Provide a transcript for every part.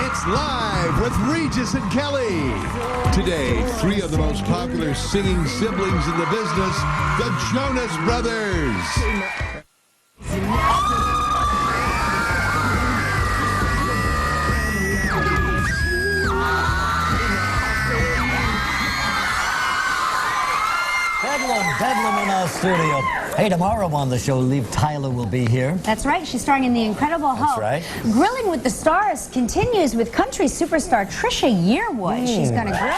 It's Live with Regis and Kelly. Today, three of the most popular singing siblings in the business, the Jonas Brothers. Bedlam in our studio. Hey, tomorrow on the show, Liv Tyler will be here. That's right. She's starring in The Incredible Hulk. That's right. Grilling with the Stars continues with country superstar Trisha Yearwood. She's going to grill.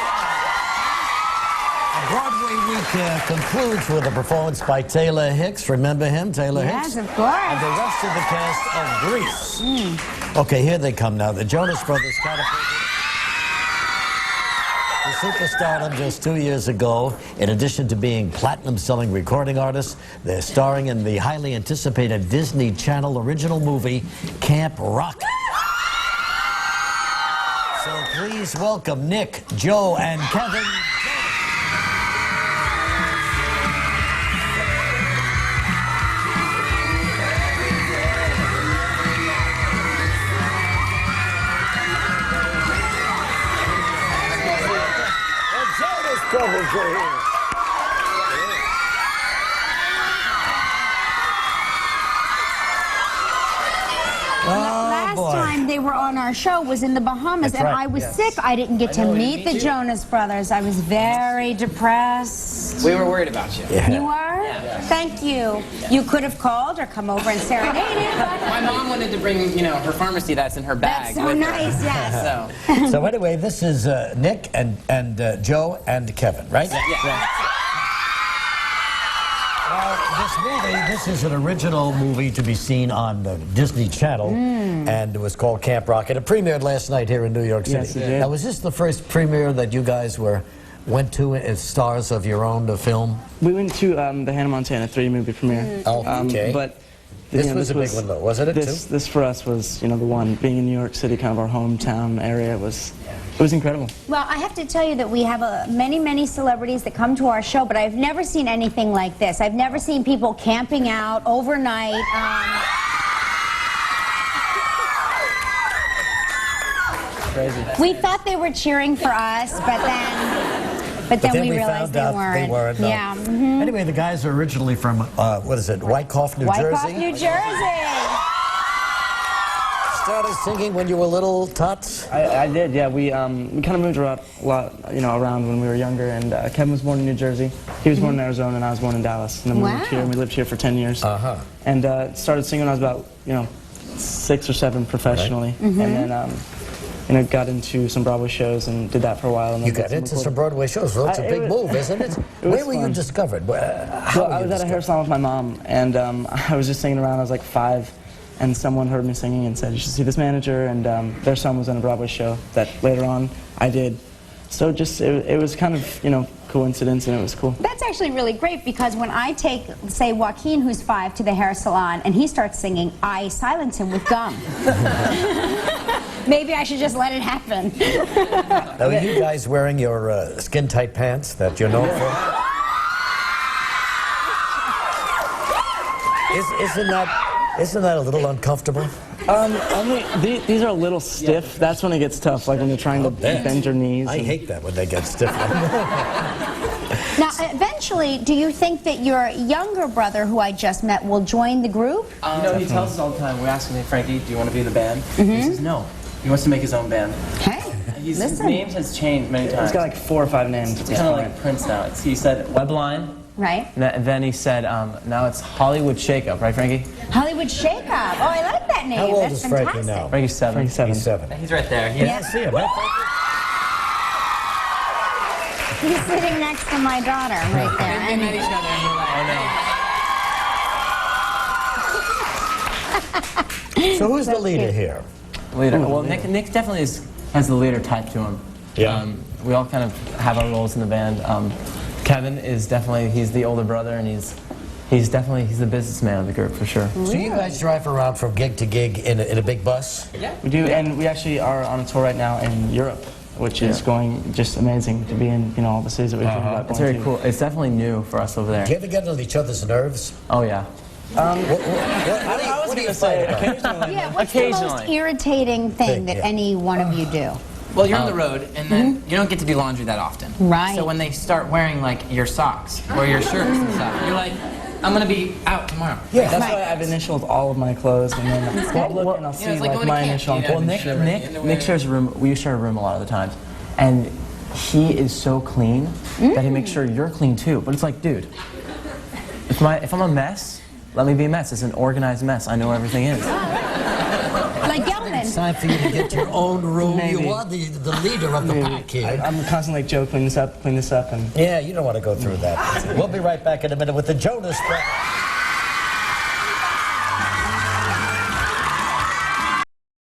Broadway week concludes with a performance by Taylor Hicks. Remember him, Taylor Hicks? Yes, of course. And the rest of the cast of Grease. Okay, here they come now. The Jonas Brothers catapulted to superstardom just 2 years ago. In addition to being platinum-selling recording artists, they're starring in the highly anticipated Disney Channel original movie, Camp Rock. So please welcome Nick, Joe, and Kevin. Last time they were on our show was in the Bahamas, and I was sick. I didn't get to meet the Jonas Brothers. I was very depressed. We were worried about you. You were? Yeah. Thank you. You could have called or come over and serenaded. My mom wanted to bring, you know, her pharmacy that's in her bag. That's so nice, yes. So anyway, this is Nick and Joe and Kevin, right? Yeah. This is an original movie to be seen on the Disney Channel, and it was called Camp Rock. And it premiered last night here in New York City. Yes, it did. Now, was this the first premiere that you guys went to as stars of your own film? We went to the Hannah Montana 3 movie premiere. Oh, okay. But this was a big one, though, wasn't it? This for us was, the one. Being in New York City, kind of our hometown area, it was incredible. Well, I have to tell you that we have many celebrities that come to our show, but I've never seen anything like this. I've never seen people camping out overnight. Crazy. We thought they were cheering for us, but then we realized they weren't. Yeah. Anyway, the guys are originally from, Wyckoff, New Jersey? Wyckoff, New Jersey. Started singing when you were little tots? I did, yeah. We kind of moved around a lot, around when we were younger. And Kevin was born in New Jersey. He was born in Arizona, and I was born in Dallas. And then we moved here, and we lived here for 10 years. And started singing when I was about, 6 or 7 professionally. And then, got into some Broadway shows and did that for a while. And you got into some Broadway shows. Well, it's a big move, isn't it? Where were you discovered? I was at a hair salon with my mom, and I was just singing around. I was like 5. And someone heard me singing and said, you should see this manager, and their son was in a Broadway show that later on I did. So just, it was kind of, coincidence, and it was cool. That's actually really great, because when I take, say, Joaquin, who's 5, to the hair salon, and he starts singing, I silence him with gum. Maybe I should just let it happen. Now, are you guys wearing your skin-tight pants that you're known for? Isn't that a little uncomfortable? These are a little stiff. That's when it gets tough, like when you're trying to bend your knees. I hate that when they get stiff. Now, eventually, do you think that your younger brother, who I just met, will join the group? He tells us all the time. We ask him, hey, Frankie, do you want to be in the band? He says no. He wants to make his own band. Hey, his name has changed many times. He's got like 4 or 5 names. It's kind of like Prince now. He said Webline. Right. And then he said, now it's Hollywood Shakeup, right, Frankie? Hollywood Shakeup. Oh, I like that name. How old That's is Frankie fantastic. now? Frankie's 7. He's 7. He's 7. He's right there. Yeah, I see him. He's sitting next to my daughter right there. They met each other and we're like, oh no. So who's the leader here? Leader. Well, Nick definitely has the leader type to him. Yeah. We all kind of have our roles in the band. Kevin is definitely, he's the older brother, and he's the businessman of the group for sure. So you guys drive around from gig to gig in a big bus? Yeah. We do, and we actually are on a tour right now in Europe, which is going just amazing to be in, all the cities that we've dreamed about going It's very to. cool. It's definitely new for us over there. Do you ever get on each other's nerves? Oh yeah. What do you say? Occasionally. Yeah, what's the most Occasionally. irritating thing that any one of you do? Well, you're on the road, and then you don't get to do laundry that often. Right. So when they start wearing like your socks or your shirts and stuff, you're like, I'm gonna be out tomorrow. Yeah, that's why I've initialed all of my clothes, and then I'll look and I'll see it's like like going to my camp, initial on you know? Well, Kevin's shirt. Nick shares a room. We share a room a lot of the times, and he is so clean that he makes sure you're clean too. But it's like, dude, if I'm a mess, let me be a mess. It's an organized mess. I know where everything is. Like Gelman. It's time for you to get your own room. Maybe. You are the leader of the pack here. I'm constantly like, Joe, clean this up, and... Yeah, you don't want to go through that. We'll be right back in a minute with the Jonas Brothers.